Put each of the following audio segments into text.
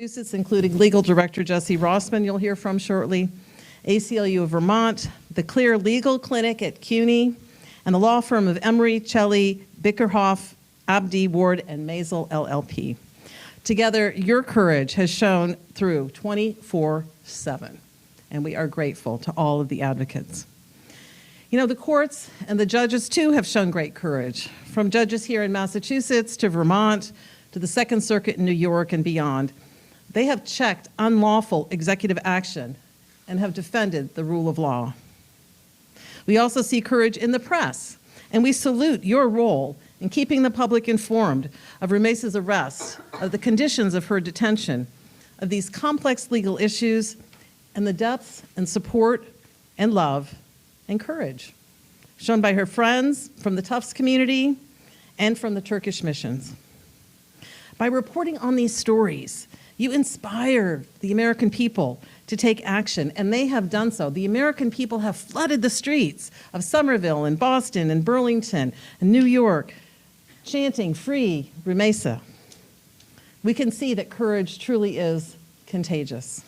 Massachusetts, including Legal Director Jesse Rossman, you'll hear from shortly, ACLU of Vermont, the Clear Legal Clinic at CUNY, and the law firm of Emery, Shelley, Bickerhoff, Abdi, Ward, and Maisel LLP. Together, your courage has shown through 24/7, and we are grateful to all of the advocates. You know, the courts and the judges, too, have shown great courage, from judges here in Massachusetts to Vermont to the Second Circuit in New York and beyond. They have checked unlawful executive action and have defended the rule of law. We also see courage in the press, and we salute your role in keeping the public informed of Rumeysa's arrest, of the conditions of her detention, of these complex legal issues, and the depth and support and love and courage shown by her friends from the Tufts community and from the Turkish missions. By reporting on these stories, you inspire the American people to take action, and they have done so. The American people have flooded the streets of Somerville and Boston and Burlington and New York, chanting, "Free Rumeysa." We can see that courage truly is contagious.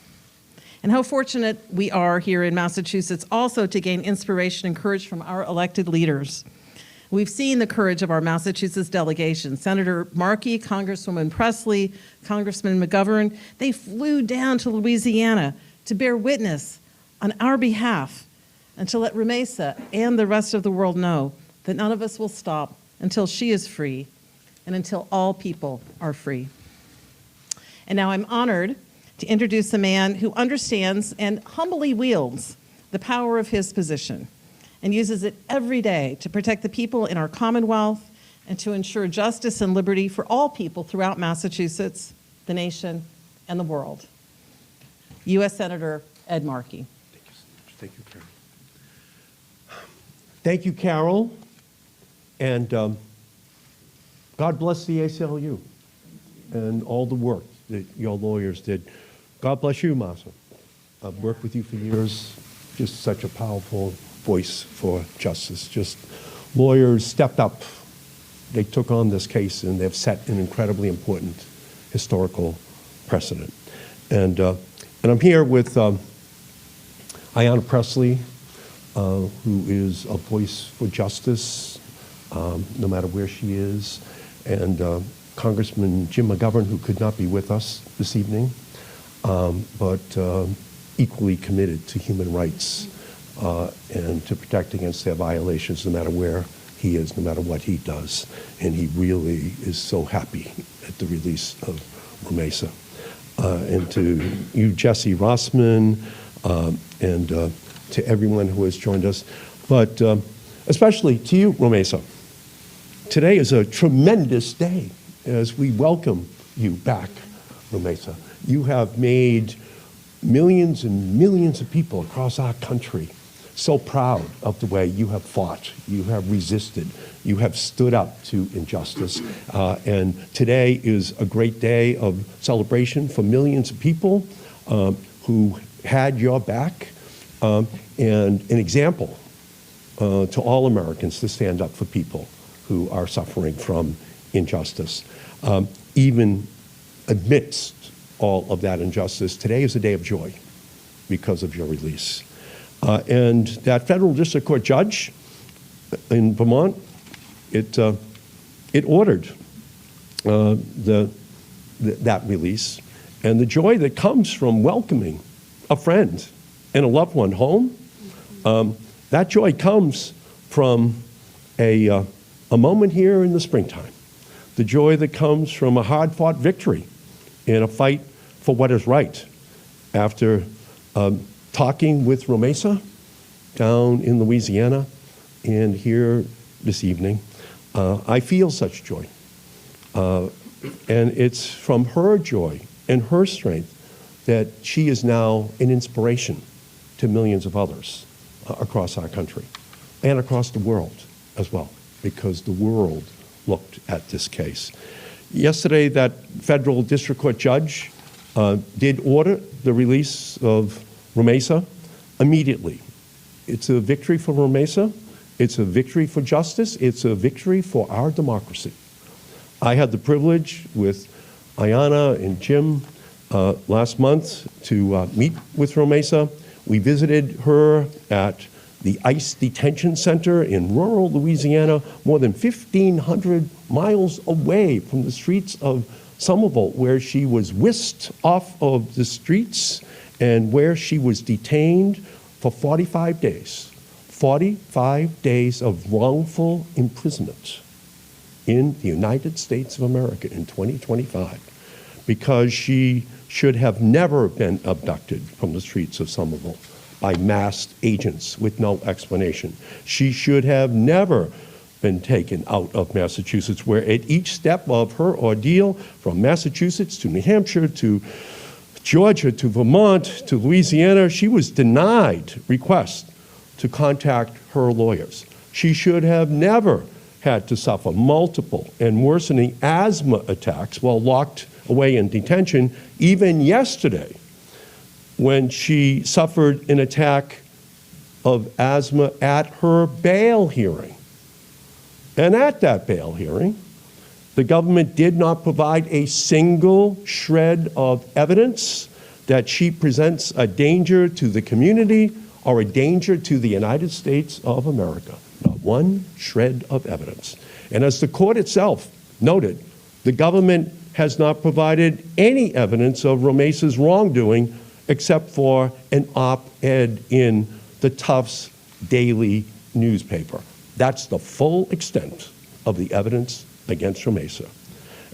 And how fortunate we are here in Massachusetts also to gain inspiration and courage from our elected leaders. We've seen the courage of our Massachusetts delegation. Senator Markey, Congresswoman Pressley, Congressman McGovern, they flew down to Louisiana to bear witness on our behalf and to let Rumeysa and the rest of the world know that none of us will stop until she is free and until all people are free. And now I'm honored to introduce a man who understands and humbly wields the power of his position and uses it every day to protect the people in our Commonwealth and to ensure justice and liberty for all people throughout Massachusetts, the nation, and the world. U.S. Senator Ed Markey. Thank you, Carol. Thank you, Carol. And God bless the ACLU and all the work that your lawyers did. God bless you, Masa. I've worked with you for years. Just such a powerful voice for justice. Just lawyers stepped up. They took on this case, and they've set an incredibly important historical precedent. And I'm here with Ayanna Pressley, who is a voice for justice, no matter where she is, and Congressman Jim McGovern, who could not be with us this evening, but equally committed to human rights and to protect against their violations, no matter where he is, no matter what he does. And he really is so happy at the release of Rumeysa. And to you, Jesse Rossman, and to everyone who has joined us, but especially to you, Rumeysa. Today is a tremendous day as we welcome you back, Rumeysa. You have made millions and millions of people across our country so proud of the way you have fought, you have resisted, you have stood up to injustice. And today is a great day of celebration for millions of people who had your back, and an example to all Americans to stand up for people who are suffering from injustice. Even amidst all of that injustice, today is a day of joy because of your release. And that federal district court judge in Vermont, it ordered that release, and the joy that comes from welcoming a friend and a loved one home, that joy comes from a moment here in the springtime, the joy that comes from a hard-fought victory in a fight for what is right. After talking with Rumeysa down in Louisiana and here this evening, I feel such joy. And it's from her joy and her strength that she is now an inspiration to millions of others across our country and across the world as well, because the world looked at this case. Yesterday, that federal district court judge did order the release of Rumeysa immediately. It's a victory for Rumeysa. It's a victory for justice. It's a victory for our democracy. I had the privilege with Ayanna and Jim last month to meet with Rumeysa. We visited her at the ICE detention center in rural Louisiana, more than 1,500 miles away from the streets of Somerville, where she was whisked off of the streets and where she was detained for 45 days. 45 days of wrongful imprisonment in the United States of America in 2025, because she should have never been abducted from the streets of Somerville by masked agents with no explanation. She should have never been taken out of Massachusetts, where at each step of her ordeal, from Massachusetts to New Hampshire to Georgia to Vermont to Louisiana, she was denied requests to contact her lawyers. She should have never had to suffer multiple and worsening asthma attacks while locked away in detention, even yesterday, when she suffered an attack of asthma at her bail hearing. And at that bail hearing, the government did not provide a single shred of evidence that she presents a danger to the community or a danger to the United States of America. Not one shred of evidence. And as the court itself noted, the government has not provided any evidence of Rumeysa's wrongdoing except for an op-ed in the Tufts daily newspaper. That's the full extent of the evidence against Rumeysa.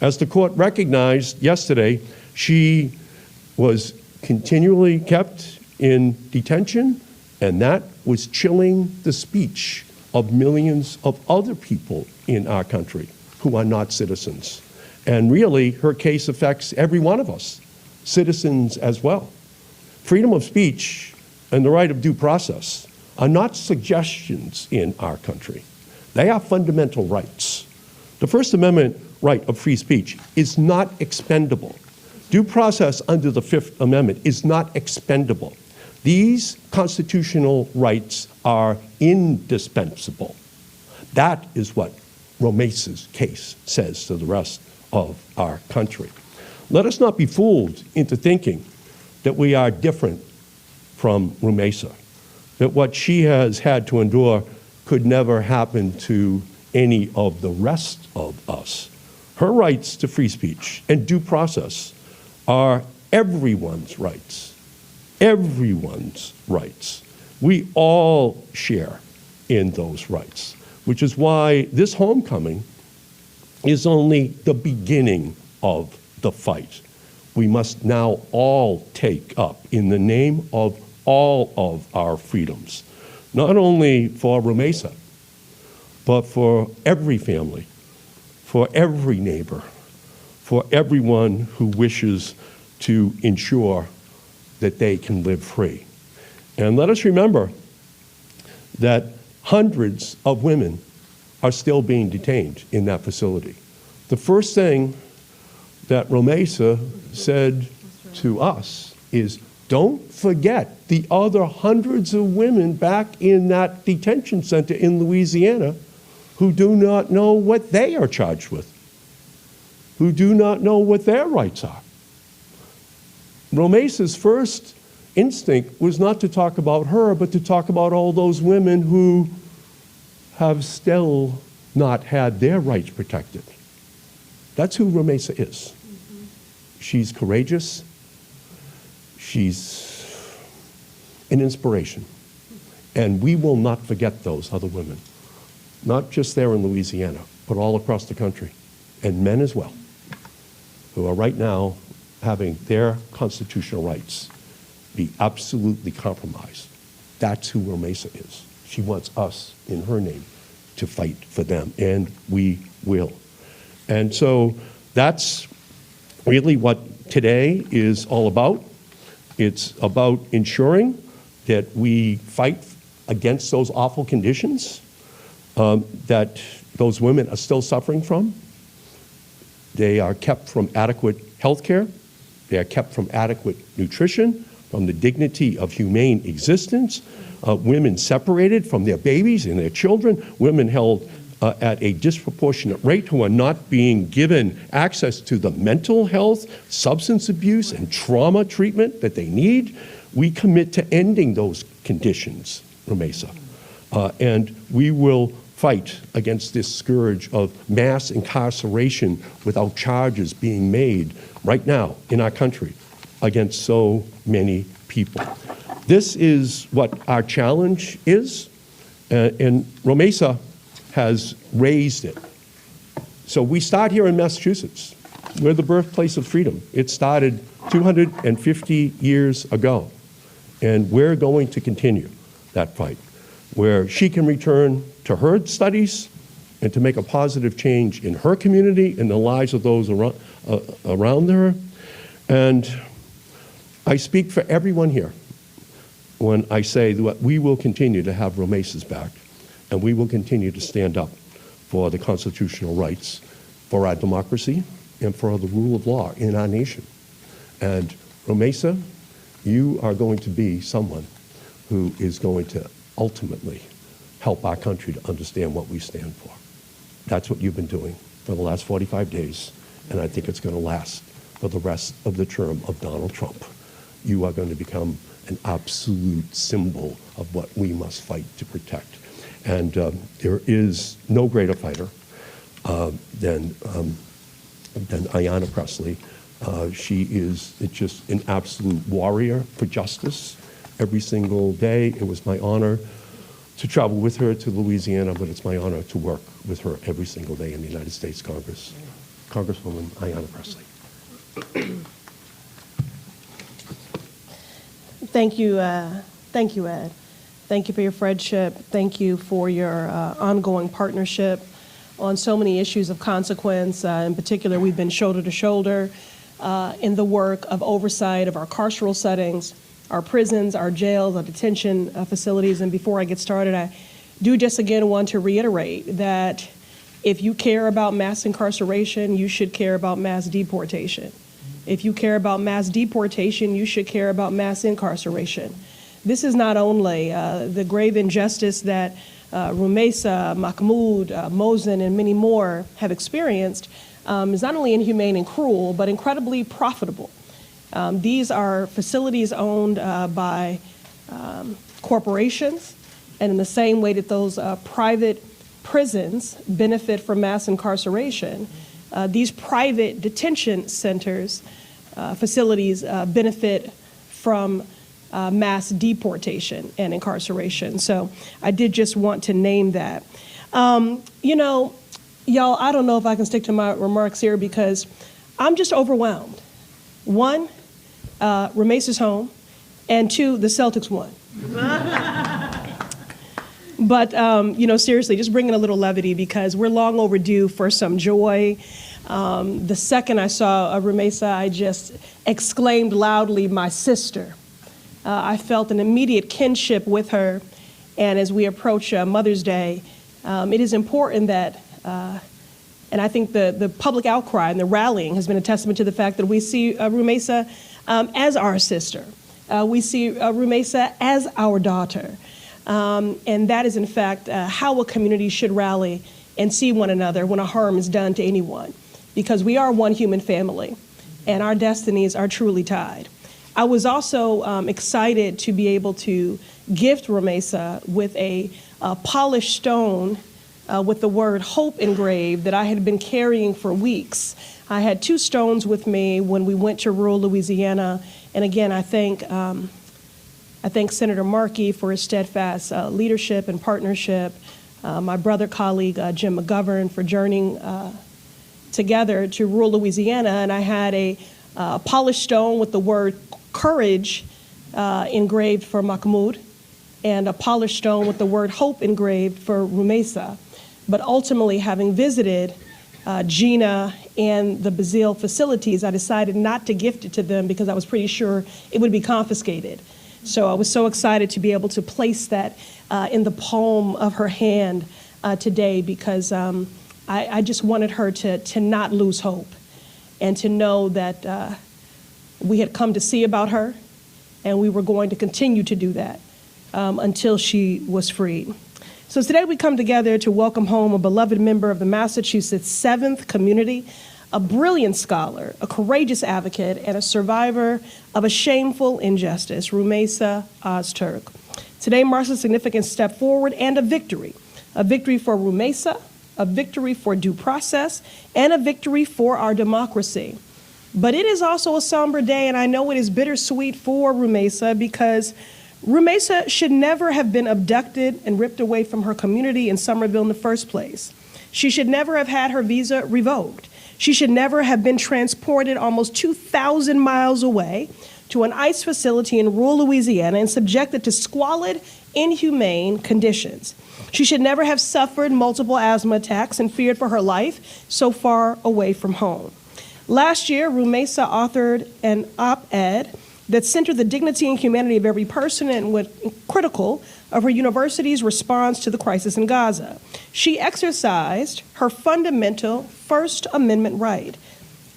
As the court recognized yesterday, she was continually kept in detention, and that was chilling the speech of millions of other people in our country who are not citizens. And really, her case affects every one of us, citizens as well. Freedom of speech and the right of due process are not suggestions in our country. They are fundamental rights. The First Amendment right of free speech is not expendable. Due process under the Fifth Amendment is not expendable. These constitutional rights are indispensable. That is what Rumeysa's case says to the rest of our country. Let us not be fooled into thinking that we are different from Rumeysa, that what she has had to endure could never happen to any of the rest of us. Her rights to free speech and due process are everyone's rights. Everyone's rights. We all share in those rights, which is why this homecoming is only the beginning of the fight. We must now all take up in the name of all of our freedoms, not only for Rumeysa, but for every family, for every neighbor, for everyone who wishes to ensure that they can live free. And let us remember that hundreds of women are still being detained in that facility. The first thing that Rumeysa said to us is, don't forget the other hundreds of women back in that detention center in Louisiana who do not know what they are charged with, who do not know what their rights are. Rumeysa's first instinct was not to talk about her, but to talk about all those women who have still not had their rights protected. That's who Rumeysa is. She's courageous. She's an inspiration. And we will not forget those other women, not just there in Louisiana, but all across the country, and men as well, who are right now having their constitutional rights be absolutely compromised. That's who Rumeysa is. She wants us, in her name, to fight for them, and we will. And so that's really what today is all about. It's about ensuring that we fight against those awful conditions that those women are still suffering from. They are kept from adequate health care. They are kept from adequate nutrition, from the dignity of humane existence. Women separated from their babies and their children. Women held at a disproportionate rate, who are not being given access to the mental health, substance abuse, and trauma treatment that they need. We commit to ending those conditions, Rumeysa. And we will fight against this scourge of mass incarceration without charges being made right now in our country against so many people. This is what our challenge is, and Rumeysa has raised it. So we start here in Massachusetts. We're the birthplace of freedom. It started 250 years ago, and we're going to continue that fight, where she can return to her studies and to make a positive change in her community and the lives of those around her. And I speak for everyone here when I say that we will continue to have Rumeysa's back, and we will continue to stand up for the constitutional rights, for our democracy, and for the rule of law in our nation. And Rumeysa, you are going to be someone who is going to ultimately help our country to understand what we stand for. That's what you've been doing for the last 45 days, and I think it's going to last for the rest of the term of Donald Trump. You are going to become an absolute symbol of what we must fight to protect. And there is no greater fighter than Ayanna Pressley. She is just an absolute warrior for justice every single day. It was my honor to travel with her to Louisiana, but it's my honor to work with her every single day in the United States Congress. Congresswoman Ayanna Pressley. Thank you, Ed. Thank you for your friendship. Thank you for your ongoing partnership on so many issues of consequence. In particular, we've been shoulder to shoulder in the work of oversight of our carceral settings, our prisons, our jails, our detention facilities. And before I get started, I do just again want to reiterate that if you care about mass incarceration, you should care about mass deportation. If you care about mass deportation, you should care about mass incarceration. This is not only the grave injustice that Rumeysa, Mahmoud, Mosen, and many more have experienced is not only inhumane and cruel, but incredibly profitable. These are facilities owned by corporations, and in the same way that those private prisons benefit from mass incarceration, these private detention centers, facilities benefit from mass deportation and incarceration. So I did just want to name that. You know, y'all, I don't know if I can stick to my remarks here because I'm just overwhelmed. One, Rumeysa's home, and two, the Celtics won. But, you know, seriously, just bringing a little levity because we're long overdue for some joy. The second I saw Rumeysa, I just exclaimed loudly, "My sister." I felt an immediate kinship with her. And as we approach Mother's Day, it is important that, and I think the public outcry and the rallying has been a testament to the fact that we see Rumeysa as our sister. We see Rumeysa as our daughter. And that is, in fact, how a community should rally and see one another when a harm is done to anyone, because we are one human family, and our destinies are truly tied. I was also excited to be able to gift Rumeysa with a polished stone with the word hope engraved that I had been carrying for weeks. I had two stones with me when we went to rural Louisiana, and again, I thank Senator Markey for his steadfast leadership and partnership, my brother colleague Jim McGovern for journeying together to rural Louisiana, and I had a polished stone with the word courage engraved for Mahmoud, and a polished stone with the word hope engraved for Rumeysa. But ultimately, having visited Gina and the Bazille facilities, I decided not to gift it to them because I was pretty sure it would be confiscated. So I was so excited to be able to place that in the palm of her hand today because I just wanted her to not lose hope and to know that we had come to see about her and we were going to continue to do that until she was freed. So today we come together to welcome home a beloved member of the Massachusetts 7th Community, a brilliant scholar, a courageous advocate, and a survivor of a shameful injustice, Rumeysa Ozturk. Today marks a significant step forward and a victory for Rumeysa, a victory for due process, and a victory for our democracy. But it is also a somber day, and I know it is bittersweet for Rumeysa because Rumeysa should never have been abducted and ripped away from her community in Somerville in the first place. She should never have had her visa revoked. She should never have been transported almost 2,000 miles away to an ICE facility in rural Louisiana and subjected to squalid, inhumane conditions. She should never have suffered multiple asthma attacks and feared for her life so far away from home. Last year, Rumeysa authored an op-ed that centered the dignity and humanity of every person and was critical of her university's response to the crisis in Gaza. She exercised her fundamental First Amendment right.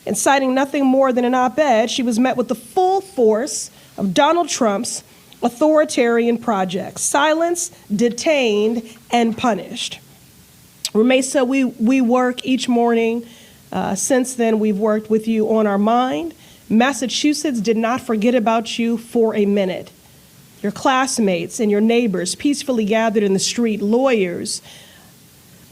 And citing nothing more than an op-ed, she was met with the full force of Donald Trump's authoritarian projects: silenced, detained, and punished. Rumeysa, we work each morning. Since then, we've worked with you on our mind. Massachusetts did not forget about you for a minute. Your classmates and your neighbors peacefully gathered in the street, lawyers,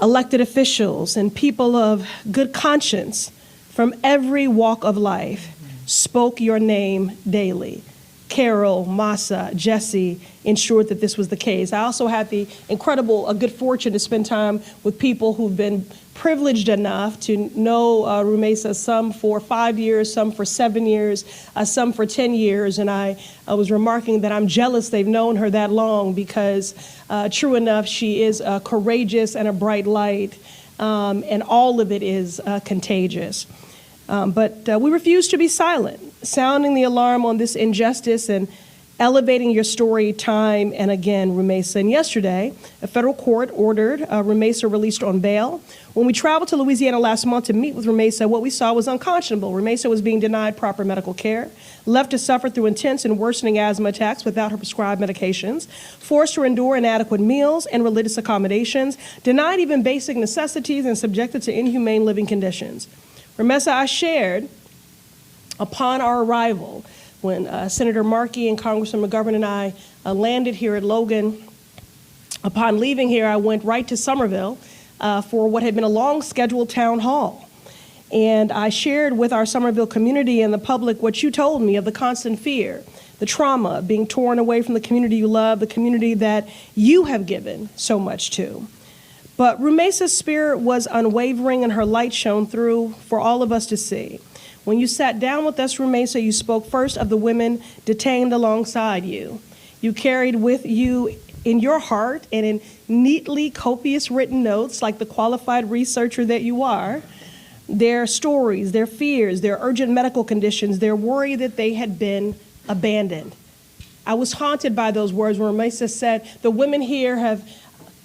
elected officials, and people of good conscience from every walk of life spoke your name daily. Carol, Masa, Jesse ensured that this was the case. I also had the incredible, good fortune to spend time with people who've been privileged enough to know Rumeysa, some for 5 years, some for 7 years, some for 10 years. And I was remarking that I'm jealous they've known her that long because true enough, she is courageous and a bright light, and all of it is contagious. But we refuse to be silent, sounding the alarm on this injustice and elevating your story time and again, Rumeysa. And yesterday, a federal court ordered Rumeysa released on bail. When we traveled to Louisiana last month to meet with Rumeysa, what we saw was unconscionable. Rumeysa was being denied proper medical care, left to suffer through intense and worsening asthma attacks without her prescribed medications, forced to endure inadequate meals and religious accommodations, denied even basic necessities, and subjected to inhumane living conditions. Rumeysa, I shared upon our arrival when Senator Markey and Congresswoman McGovern and I landed here at Logan. Upon leaving here, I went right to Somerville for what had been a long scheduled town hall. And I shared with our Somerville community and the public what you told me of the constant fear, the trauma, being torn away from the community you love, the community that you have given so much to. But Rumeysa's spirit was unwavering and her light shone through for all of us to see. When you sat down with us, Rumeysa, you spoke first of the women detained alongside you. You carried with you in your heart and in neatly copious written notes, like the qualified researcher that you are, their stories, their fears, their urgent medical conditions, their worry that they had been abandoned. I was haunted by those words when Rumeysa said, the women here have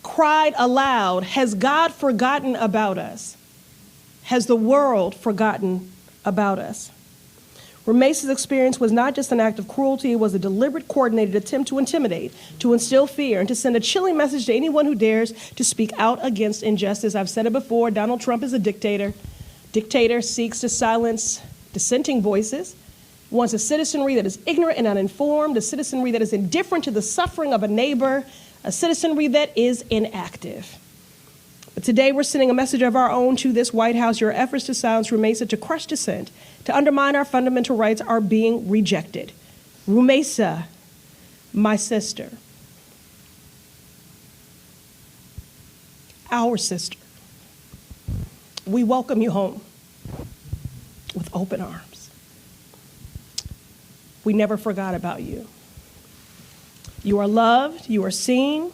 cried aloud, has God forgotten about us? Has the world forgotten about us? Rumeysa's experience was not just an act of cruelty, it was a deliberate, coordinated attempt to intimidate, to instill fear, and to send a chilling message to anyone who dares to speak out against injustice. I've said it before, Donald Trump is a dictator. Dictator seeks to silence dissenting voices, wants a citizenry that is ignorant and uninformed, a citizenry that is indifferent to the suffering of a neighbor, a citizenry that is inactive. But today we're sending a message of our own to this White House. Your efforts to silence Rumeysa, to crush dissent, to undermine our fundamental rights are being rejected. Rumeysa, my sister, our sister, we welcome you home with open arms. We never forgot about you. You are loved, you are seen,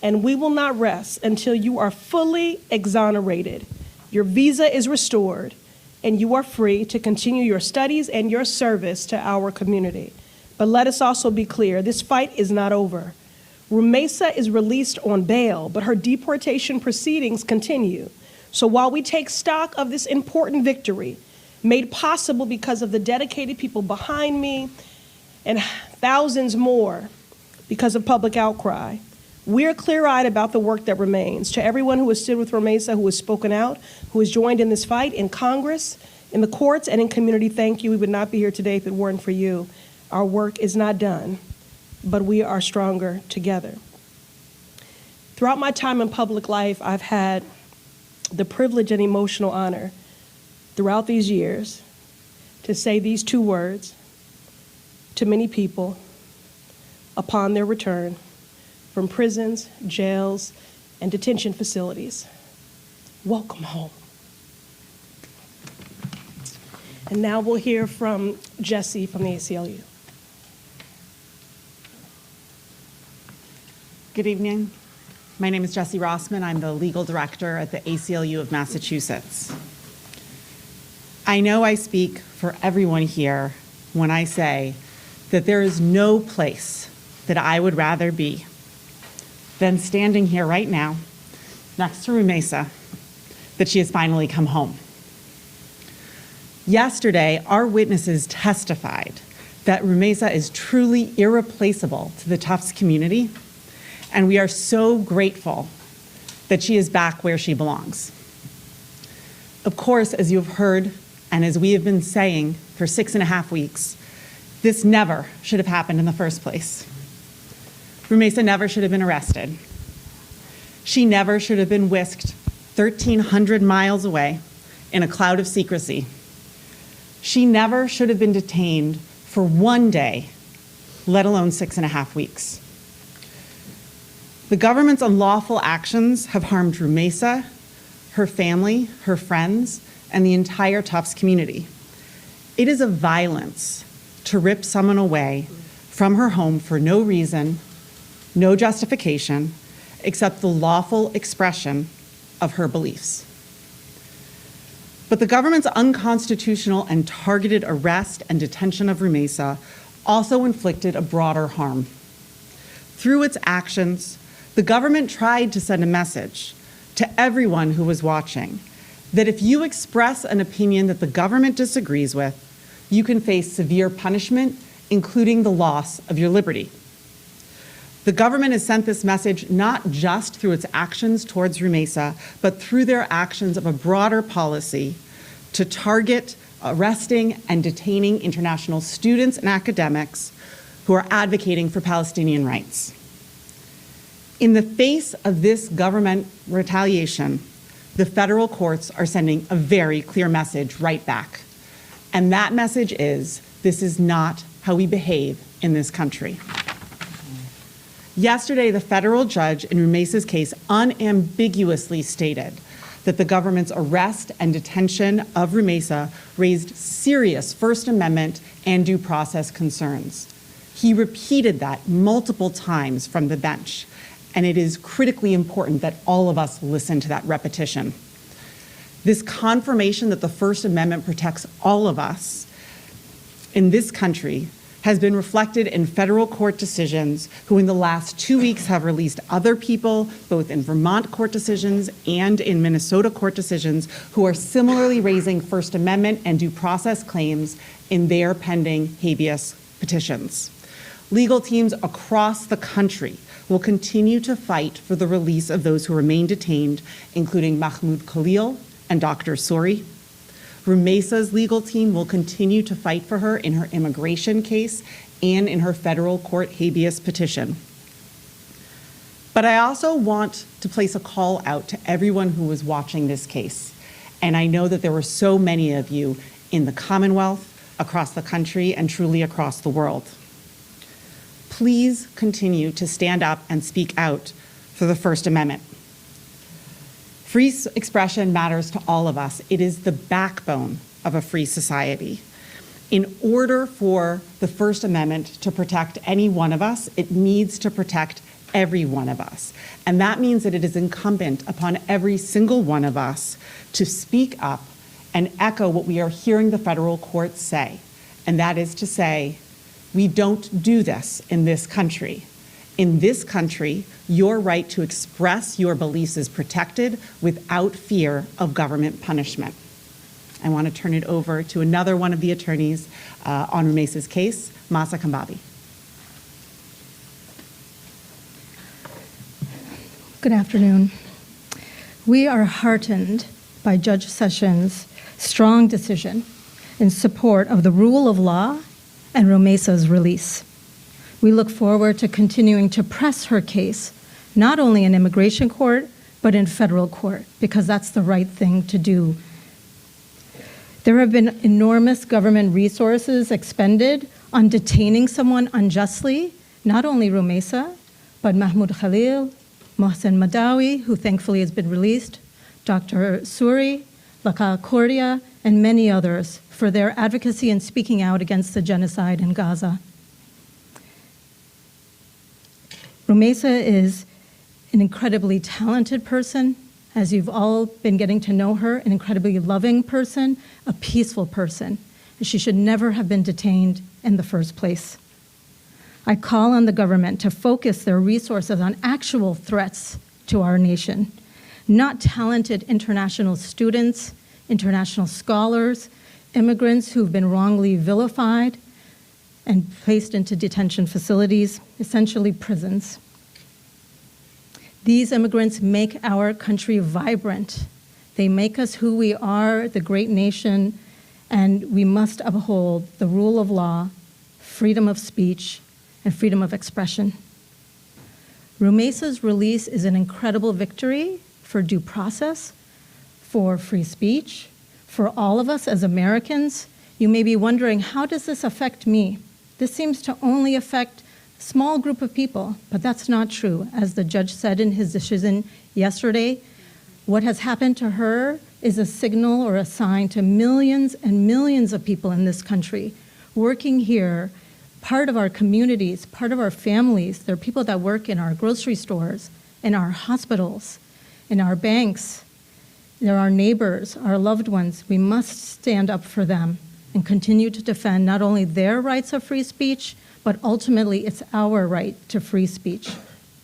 and we will not rest until you are fully exonerated. Your visa is restored, and you are free to continue your studies and your service to our community. But let us also be clear, this fight is not over. Rumeysa is released on bail, but her deportation proceedings continue. So while we take stock of this important victory, made possible because of the dedicated people behind me and thousands more because of public outcry, We're clear-eyed about the work that remains. To everyone who has stood with Rumeysa, who has spoken out, who has joined in this fight in Congress, in the courts, and in community, thank you. We would not be here today if it weren't for you. Our work is not done, but we are stronger together. Throughout my time in public life, I've had the privilege and emotional honor throughout these years to say these two words to many people upon their return from prisons, jails, and detention facilities. Welcome home. And now we'll hear from Jesse from the ACLU. Good evening. My name is Jessie Rossman. I'm the legal director at the ACLU of Massachusetts. I know I speak for everyone here when I say that there is no place that I would rather be than standing here right now next to Rumeysa, that she has finally come home. Yesterday, our witnesses testified that Rumeysa is truly irreplaceable to the Tufts community, and we are so grateful that she is back where she belongs. Of course, as you have heard, and as we have been saying for 6.5 weeks, this never should have happened in the first place. Rumeysa never should have been arrested. She never should have been whisked 1,300 miles away in a cloud of secrecy. She never should have been detained for 1 day, let alone 6.5 weeks. The government's unlawful actions have harmed Rumeysa, her family, her friends, and the entire Tufts community. It is a violence to rip someone away from her home for no reason, no justification, except the lawful expression of her beliefs. But the government's unconstitutional and targeted arrest and detention of Rumeysa also inflicted a broader harm. Through its actions, the government tried to send a message to everyone who was watching that if you express an opinion that the government disagrees with, you can face severe punishment, including the loss of your liberty. The government has sent this message not just through its actions towards Rumeysa, but through their actions of a broader policy to target arresting and detaining international students and academics who are advocating for Palestinian rights. In the face of this government retaliation, the federal courts are sending a very clear message right back. And that message is, this is not how we behave in this country. Yesterday, the federal judge in Rumeysa's case unambiguously stated that the government's arrest and detention of Rumeysa raised serious First Amendment and due process concerns. He repeated that multiple times from the bench, and it is critically important that all of us listen to that repetition. This confirmation that the First Amendment protects all of us in this country has been reflected in federal court decisions who in the last 2 weeks have released other people, both in Vermont court decisions and in Minnesota court decisions, who are similarly raising First Amendment and due process claims in their pending habeas petitions. Legal teams across the country will continue to fight for the release of those who remain detained, including Mahmoud Khalil and Dr. Sori. Rumeysa's legal team will continue to fight for her in her immigration case and in her federal court habeas petition. But I also want to place a call out to everyone who was watching this case. And I know that there were so many of you in the Commonwealth, across the country, and truly across the world. Please continue to stand up and speak out for the First Amendment. Free expression matters to all of us. It is the backbone of a free society. In order for the First Amendment to protect any one of us, it needs to protect every one of us. And that means that it is incumbent upon every single one of us to speak up and echo what we are hearing the federal courts say. And that is to say, we don't do this in this country. In this country, your right to express your beliefs is protected without fear of government punishment. I want to turn it over to another one of the attorneys on Rumeysa's case, Masa Kambabi. Good afternoon. We are heartened by Judge Sessions' strong decision in support of the rule of law and Rumeysa's release. We look forward to continuing to press her case, not only in immigration court, but in federal court, because that's the right thing to do. There have been enormous government resources expended on detaining someone unjustly, not only Rumeysa, but Mahmoud Khalil, Mohsen Madawi, who thankfully has been released, Dr. Suri, Laka Kordia, and many others for their advocacy and speaking out against the genocide in Gaza. Rumeysa is an incredibly talented person, as you've all been getting to know her, an incredibly loving person, a peaceful person. And she should never have been detained in the first place. I call on the government to focus their resources on actual threats to our nation, not talented international students, international scholars, immigrants who've been wrongly vilified and placed into detention facilities, essentially prisons. These immigrants make our country vibrant. They make us who we are, the great nation, and we must uphold the rule of law, freedom of speech, and freedom of expression. Rumeysa's release is an incredible victory for due process, for free speech, for all of us as Americans. You may be wondering, how does this affect me? This seems to only affect a small group of people, but that's not true. As the judge said in his decision yesterday, what has happened to her is a signal or a sign to millions and millions of people in this country working here, part of our communities, part of our families. There are people that work in our grocery stores, in our hospitals, in our banks. They're our neighbors, our loved ones. We must stand up for them and continue to defend not only their rights of free speech, but ultimately it's our right to free speech.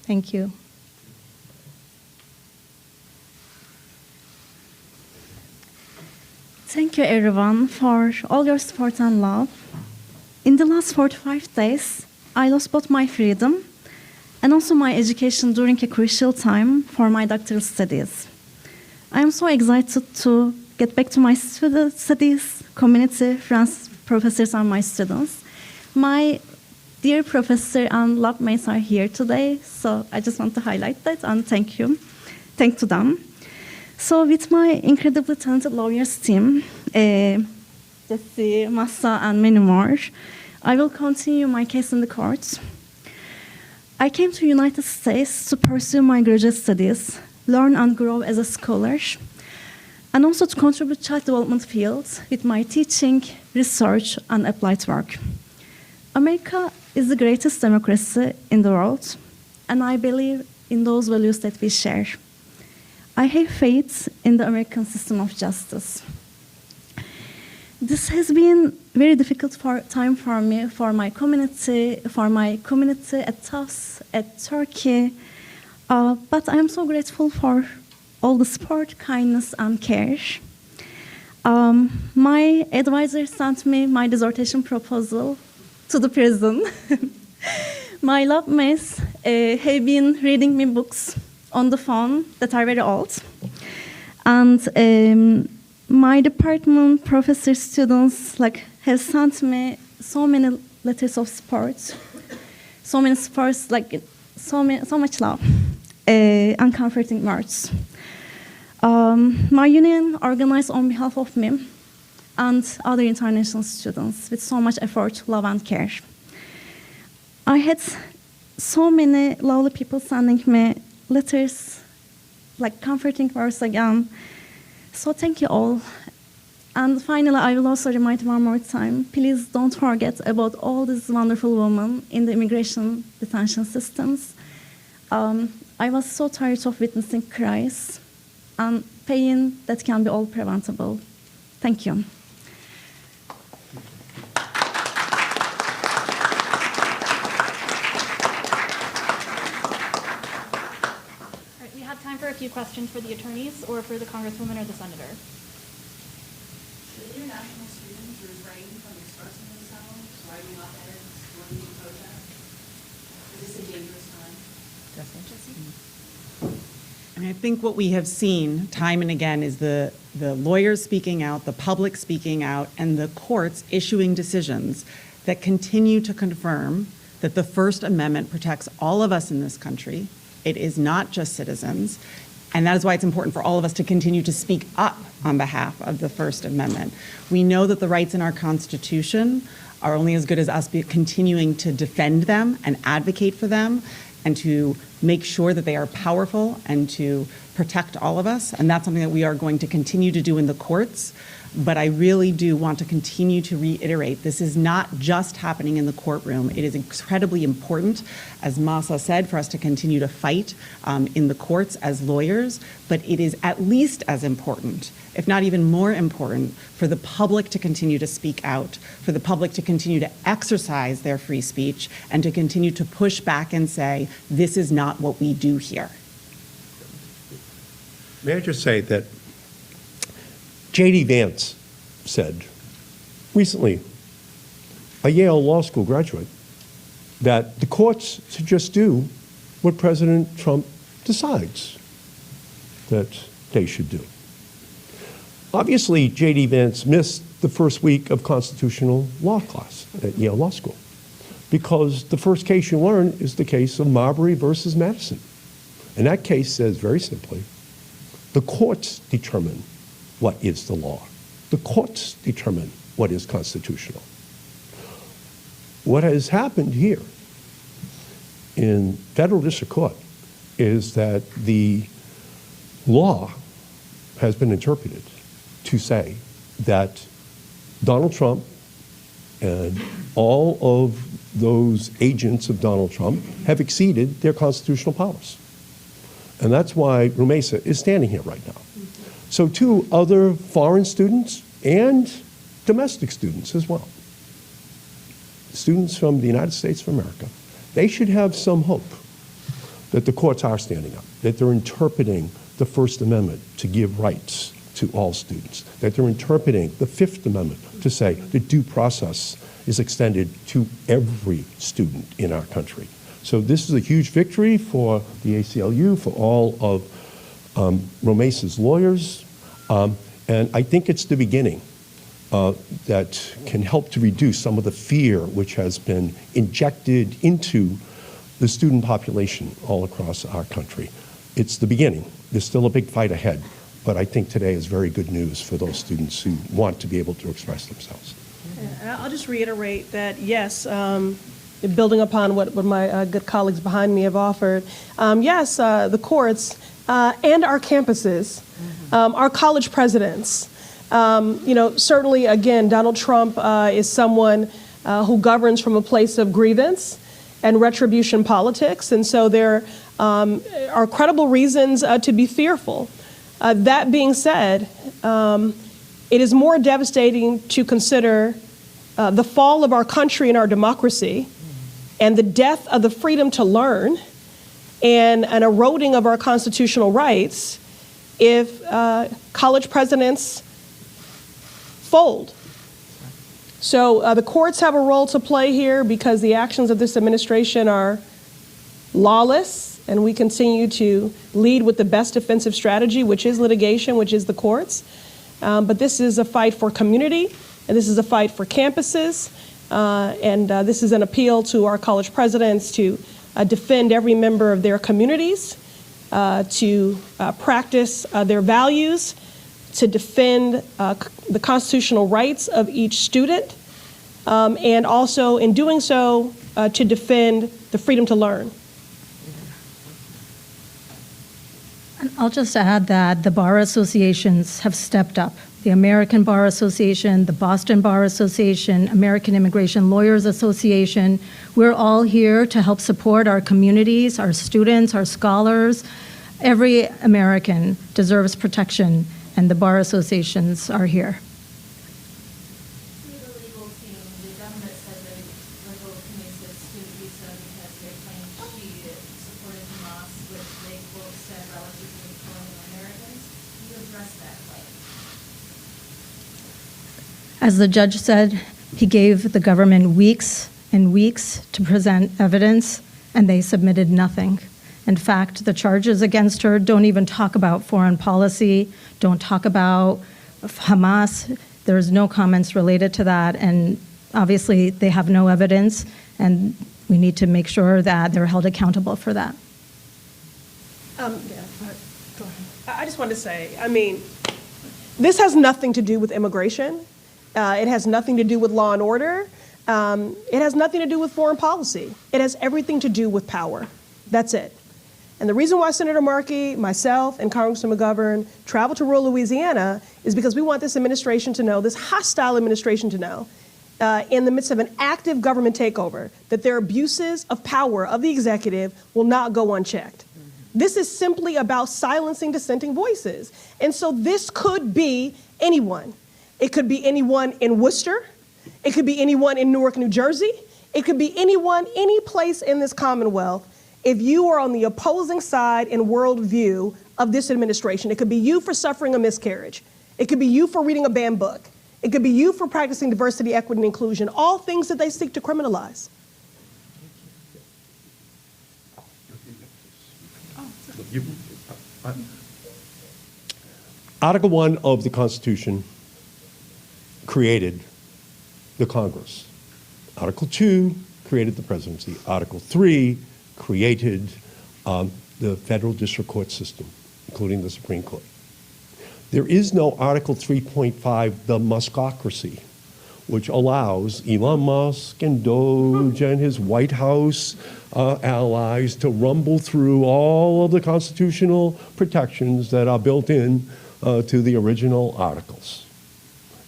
Thank you. Thank you, everyone, for all your support and love. In the last 45 days, I lost both my freedom and also my education during a crucial time for my doctoral studies. I am so excited to get back to my studies, community, friends, professors, and my students. My dear professor and lab mates are here today, so I just want to highlight that and thank you. Thank to them. So with my incredibly talented lawyers team, Jesse, Massa, and many more, I will continue my case in the courts. I came to United States to pursue my graduate studies, learn and grow as a scholar, and also to contribute to child development fields with my teaching, research, and applied work. America is the greatest democracy in the world, and I believe in those values that we share. I have faith in the American system of justice. This has been a very difficult time for me, for my community at Tufts, at Turkey, but I am so grateful for all the support, kindness, and care. My advisor sent me my dissertation proposal to the prison. My lab mates have been reading me books on the phone that are very old. And my department professor students have sent me so many letters of support, so many supports, so much love and comforting words. My union organized on behalf of me and other international students with so much effort, love, and care. I had so many lovely people sending me letters, comforting words again. So thank you all. And finally, I will also remind one more time, please don't forget about all these wonderful women in the immigration detention systems. I was so tired of witnessing cries and pain that can be all preventable. Thank you. We have time for a few questions for the attorneys or for the Congresswoman or the Senator. Should international students refrain from expressing themselves, writing op-eds, working in protest? Is this a dangerous time? Jesse? I think what we have seen time and again is the lawyers speaking out, the public speaking out, and the courts issuing decisions that continue to confirm that the First Amendment protects all of us in this country. It is not just citizens. And that is why it's important for all of us to continue to speak up on behalf of the First Amendment. We know that the rights in our Constitution are only as good as us continuing to defend them and advocate for them and to make sure that they are powerful and to protect all of us. And that's something that we are going to continue to do in the courts. But I really do want to continue to reiterate, this is not just happening in the courtroom. It is incredibly important, as Masa said, for us to continue to fight in the courts as lawyers, but it is at least as important, if not even more important, for the public to continue to speak out, for the public to continue to exercise their free speech, and to continue to push back and say, this is not what we do here. May I just say that J.D. Vance said recently, a Yale Law School graduate, that the courts should just do what President Trump decides that they should do. Obviously, J.D. Vance missed the first week of constitutional law class at Yale Law School because the first case you learn is the case of Marbury versus Madison. And that case says very simply, the courts determine what is the law. The courts determine what is constitutional. What has happened here in federal district court is that the law has been interpreted to say that Donald Trump and all of those agents of Donald Trump have exceeded their constitutional powers. And that's why Rumeysa is standing here right now. So too, other foreign students and domestic students as well, students from the United States of America, they should have some hope that the courts are standing up, that they're interpreting the First Amendment to give rights to all students, that they're interpreting the Fifth Amendment to say that due process is extended to every student in our country. So this is a huge victory for the ACLU, for all of Rumeysa's lawyers, and I think it's the beginning that can help to reduce some of the fear which has been injected into the student population all across our country. It's the beginning. There's still a big fight ahead, but I think today is very good news for those students who want to be able to express themselves. And I'll just reiterate that, yes, building upon what my good colleagues behind me have offered, yes, the courts and our campuses, our college presidents, certainly, again, Donald Trump is someone who governs from a place of grievance and retribution politics, and so there are credible reasons to be fearful. That being said, it is more devastating to consider the fall of our country and our democracy and the death of the freedom to learn and an eroding of our constitutional rights if college presidents fold. So the courts have a role to play here because the actions of this administration are lawless, and we continue to lead with the best defensive strategy, which is litigation, which is the courts. But this is a fight for community, and this is a fight for campuses, and this is an appeal to our college presidents to defend every member of their communities, to practice their values, to defend the constitutional rights of each student, and also in doing so, to defend the freedom to learn. I'll just add that the bar associations have stepped up. The American Bar Association, the Boston Bar Association, American Immigration Lawyers Association, we're all here to help support our communities, our students, our scholars. Every American deserves protection, and the bar associations are here. Through the legal team, the government said they revoked Rumeysa's student visa because they claimed she supported Hamas, which they quote said relatively colonial Americans. Can you address that claim? As the judge said, he gave the government weeks and weeks to present evidence, and they submitted nothing. In fact, the charges against her don't even talk about foreign policy, don't talk about Hamas. There's no comments related to that, and obviously they have no evidence, and we need to make sure that they're held accountable for that. Yeah, go ahead. I just wanted to say, I mean, this has nothing to do with immigration. It has nothing to do with law and order. It has nothing to do with foreign policy. It has everything to do with power. That's it. And the reason why Senator Markey, myself, and Congresswoman McGovern traveled to rural Louisiana is because we want this administration to know, this hostile administration to know, in the midst of an active government takeover, that their abuses of power of the executive will not go unchecked. This is simply about silencing dissenting voices. And so this could be anyone. It could be anyone in Worcester. It could be anyone in Newark, New Jersey. It could be anyone, any place in this Commonwealth. If you are on the opposing side and worldview of this administration, it could be you for suffering a miscarriage. It could be you for reading a banned book. It could be you for practicing diversity, equity, and inclusion, all things that they seek to criminalize. Article 1 of the Constitution created the Congress. Article 2 created the presidency. Article 3 created the federal district court system, including the Supreme Court. There is no Article 3.5, the Muskocracy, which allows Elon Musk and Doge and his White House allies to rumble through all of the constitutional protections that are built in to the original articles.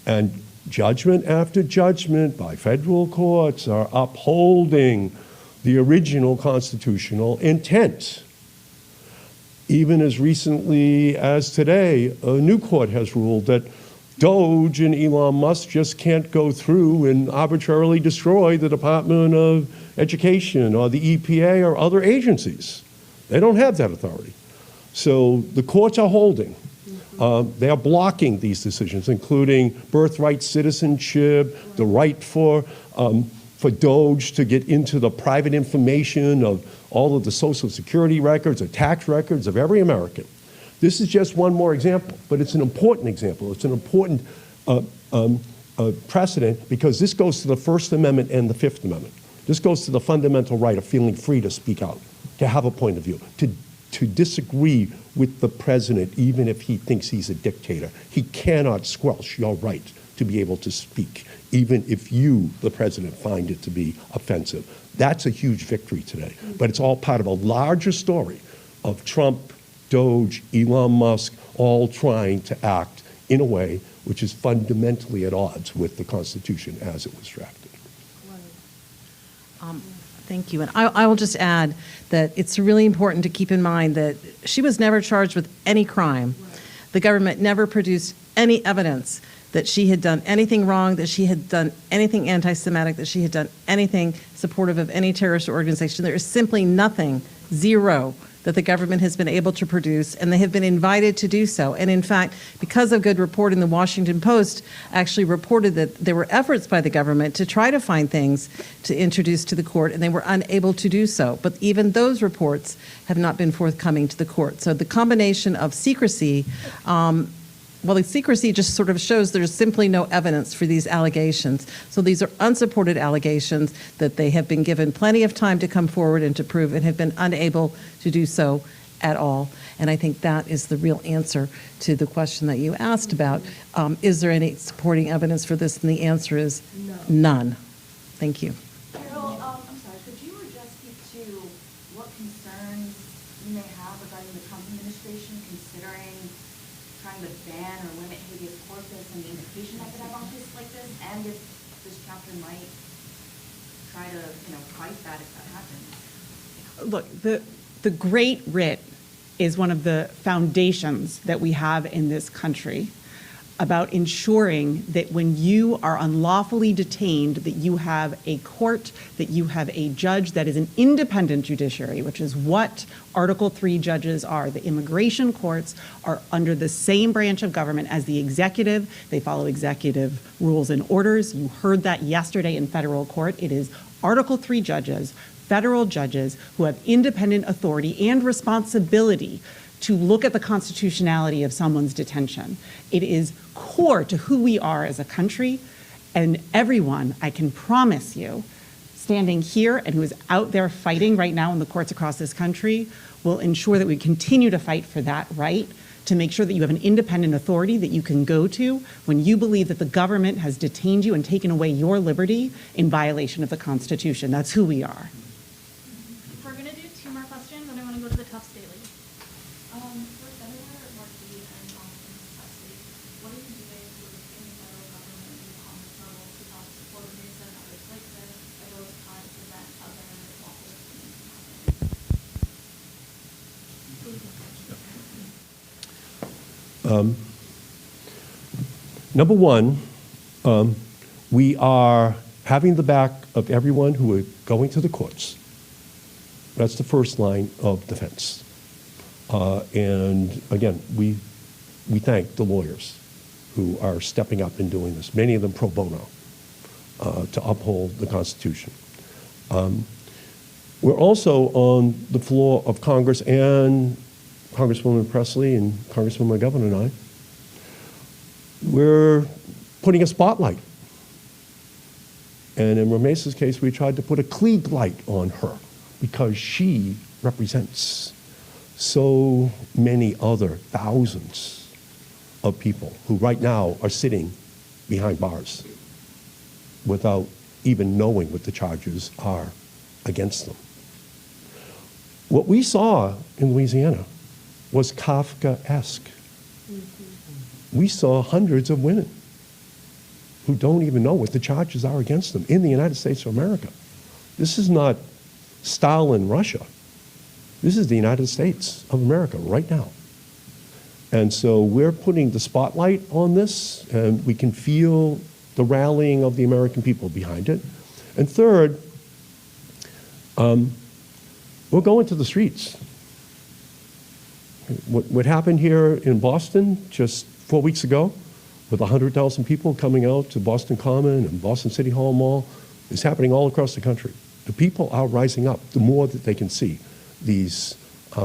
And judgment after judgment by federal courts are upholding the original constitutional intent. Even as recently as today, a new court has ruled that Doge and Elon Musk just can't go through and arbitrarily destroy the Department of Education or the EPA or other agencies. They don't have that authority. So the courts are holding. They are blocking these decisions, including birthright citizenship, the right for Doge to get into the private information of all of the Social Security records or tax records of every American. This is just one more example, but it's an important example. It's an important precedent because this goes to the First Amendment and the Fifth Amendment. This goes to the fundamental right of feeling free to speak out, to have a point of view, to disagree with the president even if he thinks he's a dictator. He cannot squelch your right to be able to speak, even if you, the president, find it to be offensive. That's a huge victory today. But it's all part of a larger story of Trump, Doge, Elon Musk, all trying to act in a way which is fundamentally at odds with the Constitution as it was drafted. Thank you. And I will just add that it's really important to keep in mind that she was never charged with any crime. The government never produced any evidence that she had done anything wrong, that she had done anything anti-Semitic, that she had done anything supportive of any terrorist organization. There is simply nothing, zero, that the government has been able to produce, and they have been invited to do so. And in fact, because of good reporting, the Washington Post actually reported that there were efforts by the government to try to find things to introduce to the court, and they were unable to do so. But even those reports have not been forthcoming to the court. So the combination of secrecy, well, the secrecy just sort of shows there's simply no evidence for these allegations. So these are unsupported allegations that they have been given plenty of time to come forward and to prove and have been unable to do so at all. And I think that is the real answer to the question that you asked about. Is there any supporting evidence for this? And the answer is none. Thank you. Carol, I'm sorry, could you just speak to what concerns you may have regarding the Trump administration considering trying to ban or limit habeas corpus and the implication that could have on cases like this, and if this chapter might try to, fight that if that happens? Look, the Great Writ is one of the foundations that we have in this country about ensuring that when you are unlawfully detained, that you have a court, that you have a judge that is an independent judiciary, which is what Article 3 judges are. The immigration courts are under the same branch of government as the executive. They follow executive rules and orders. You heard that yesterday in federal court. It is Article III judges, federal judges who have independent authority and responsibility to look at the constitutionality of someone's detention. It is core to who we are as a country, and everyone, I can promise you, standing here and who is out there fighting right now in the courts across this country will ensure that we continue to fight for that right, to make sure that you have an independent authority that you can go to when you believe that the government has detained you and taken away your liberty in violation of the Constitution. That's who we are. We're going to do 2 more questions, and I want to go to the Tufts Daily. For Senator Markey and Congresswoman Pressley, what are you doing in the federal government and the Congress level to help support Rumeysa and others like this, as well as try to prevent other lawful detained from happening? Number one, we are having the back of everyone who are going to the courts. That's the first line of defense. And again, we thank the lawyers who are stepping up and doing this, many of them pro bono, to uphold the Constitution. We're also on the floor of Congress, and Congresswoman Pressley and Congresswoman Governor and I, we're putting a spotlight. And in Rumeysa's case, we tried to put a Klieg light on her because she represents so many other thousands of people who right now are sitting behind bars without even knowing what the charges are against them. What we saw in Louisiana was Kafkaesque. We saw hundreds of women who don't even know what the charges are against them in the United States of America. This is not Stalin Russia. This is the United States of America right now. And so we're putting the spotlight on this, and we can feel the rallying of the American people behind it. And third, we're going to the streets. What happened here in Boston just 4 weeks ago, with 100,000 people coming out to Boston Common and Boston City Hall Mall, is happening all across the country. The people are rising up the more that they can see these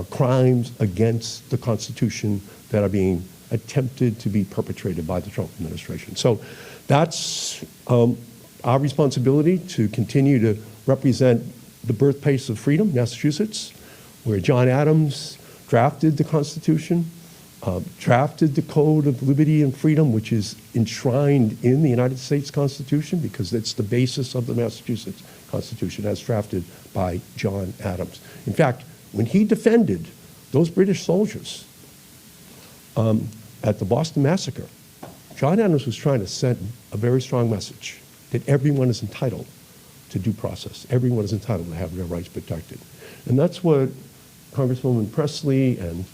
crimes against the Constitution that are being attempted to be perpetrated by the Trump administration. So that's our responsibility, to continue to represent the birthplace of freedom, Massachusetts, where John Adams drafted the Constitution, drafted the Code of Liberty and Freedom, which is enshrined in the United States Constitution because it's the basis of the Massachusetts Constitution as drafted by John Adams. In fact, when he defended those British soldiers at the Boston Massacre, John Adams was trying to send a very strong message that everyone is entitled to due process. Everyone is entitled to have their rights protected. And that's what Congresswoman Pressley and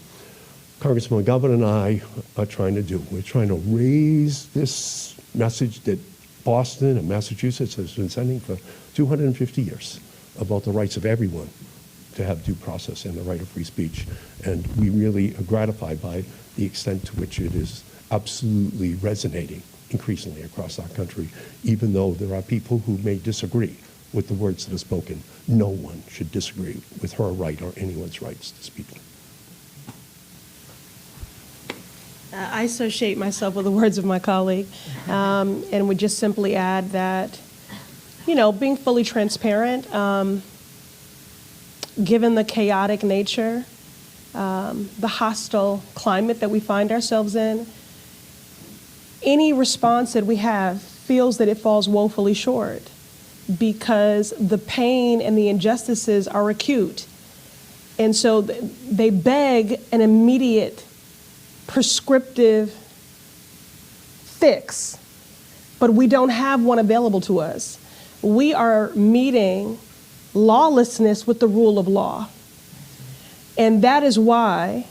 Congresswoman Governor and I are trying to do. We're trying to raise this message that Boston and Massachusetts has been sending for 250 years about the rights of everyone to have due process and the right of free speech. And we really are gratified by the extent to which it is absolutely resonating increasingly across our country, even though there are people who may disagree with the words that are spoken. No one should disagree with her right or anyone's rights to speak. I associate myself with the words of my colleague, and would just simply add that, being fully transparent, given the chaotic nature, the hostile climate that we find ourselves in, any response that we have feels that it falls woefully short because the pain and the injustices are acute. And so they beg an immediate prescriptive fix, but we don't have one available to us. We are meeting lawlessness with the rule of law. And that is why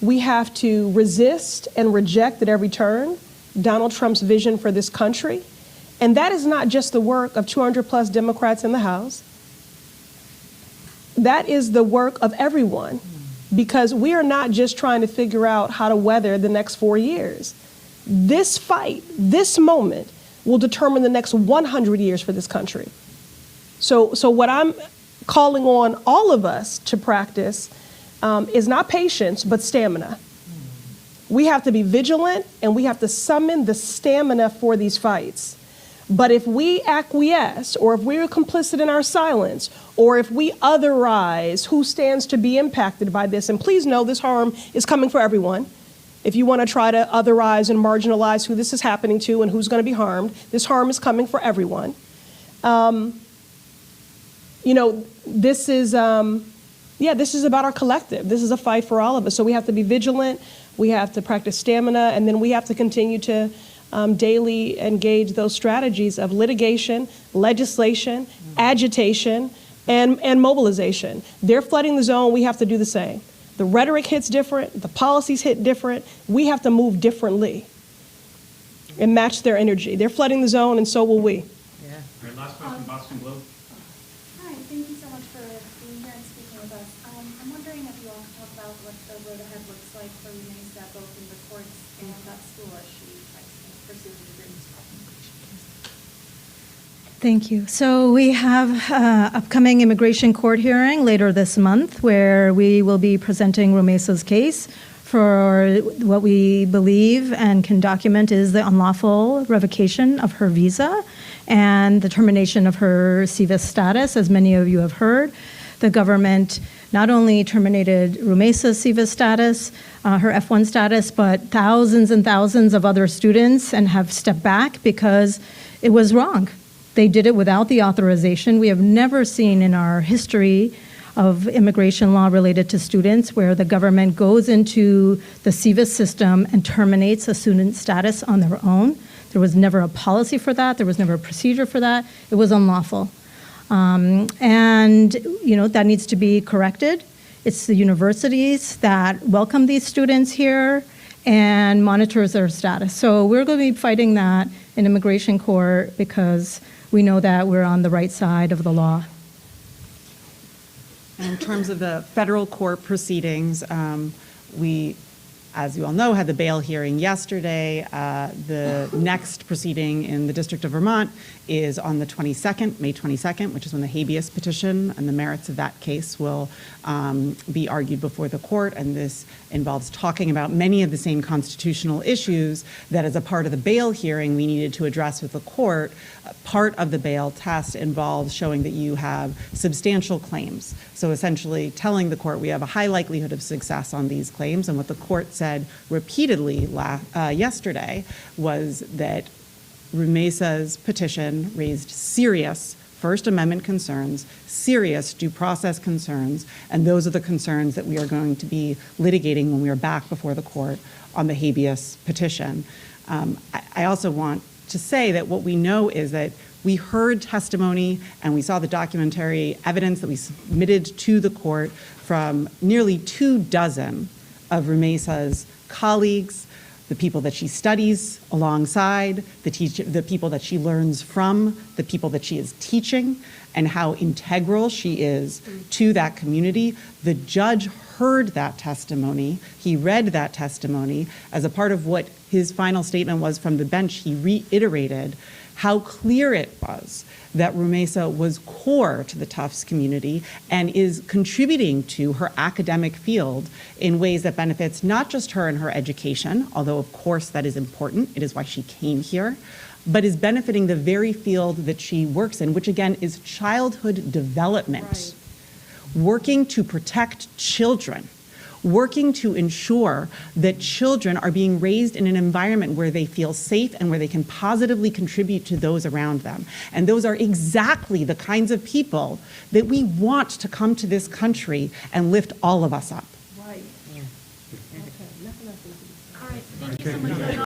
we have to resist and reject at every turn Donald Trump's vision for this country. And that is not just the work of 200 plus Democrats in the House. That is the work of everyone, because we are not just trying to figure out how to weather the next 4 years. This fight, this moment, will determine the next 100 years for this country. So what I'm calling on all of us to practice is not patience, but stamina. We have to be vigilant, and we have to summon the stamina for these fights. But if we acquiesce, or if we're complicit in our silence, or if we otherize who stands to be impacted by this, and please know this harm is coming for everyone. If you want to try to otherize and marginalize who this is happening to and who's going to be harmed, this harm is coming for everyone. This is about our collective. This is a fight for all of us. So we have to be vigilant. We have to practice stamina, and then we have to continue to daily engage those strategies of litigation, legislation, agitation, and mobilization. They're flooding the zone. We have to do the same. The rhetoric hits different. The policies hit different. We have to move differently and match their energy. They're flooding the zone, and so will we. All right, last question, Boston Globe. Hi, thank you so much for being here and speaking with us. I'm wondering if you all could talk about what the road ahead looks like for Rumeysa, both in the courts and at school as she tries to pursue her degree. Thank you. So we have upcoming immigration court hearing later this month where we will be presenting Rumeysa's case for what we believe and can document is the unlawful revocation of her visa and the termination of her CVIS status. As many of you have heard, the government not only terminated Rumeysa's CVIS status, her F1 status, but thousands and thousands of other students and have stepped back because it was wrong. They did it without the authorization. We have never seen in our history of immigration law related to students where the government goes into the CVIS system and terminates a student's status on their own. There was never a policy for that. There was never a procedure for that. It was unlawful. That needs to be corrected. It's the universities that welcome these students here and monitors their status. So we're going to be fighting that in immigration court because we know that we're on the right side of the law. In terms of the federal court proceedings, we, as you all know, had the bail hearing yesterday. The next proceeding in the District of Vermont is on the 22nd, May 22nd, which is when the habeas petition and the merits of that case will be argued before the court. And this involves talking about many of the same constitutional issues that as a part of the bail hearing we needed to address with the court. Part of the bail test involves showing that you have substantial claims. So essentially telling the court we have a high likelihood of success on these claims. And what the court said repeatedly yesterday was that Rumeysa's petition raised serious First Amendment concerns, serious due process concerns, and those are the concerns that we are going to be litigating when we are back before the court on the habeas petition. I also want to say that what we know is that we heard testimony and we saw the documentary evidence that we submitted to the court from nearly 24 of Rumeysa's colleagues, the people that she studies alongside, the people that she learns from, the people that she is teaching, and how integral she is to that community. The judge heard that testimony. He read that testimony. As a part of what his final statement was from the bench, he reiterated how clear it was that Rumeysa was core to the Tufts community and is contributing to her academic field in ways that benefits not just her and her education, although of course that is important, it is why she came here, but is benefiting the very field that she works in, which again is childhood development, right. Working to protect children, working to ensure that children are being raised in an environment where they feel safe and where they can positively contribute to those around them. And those are exactly the kinds of people that we want to come to this country and lift all of us up. Right. All right, thank you so much.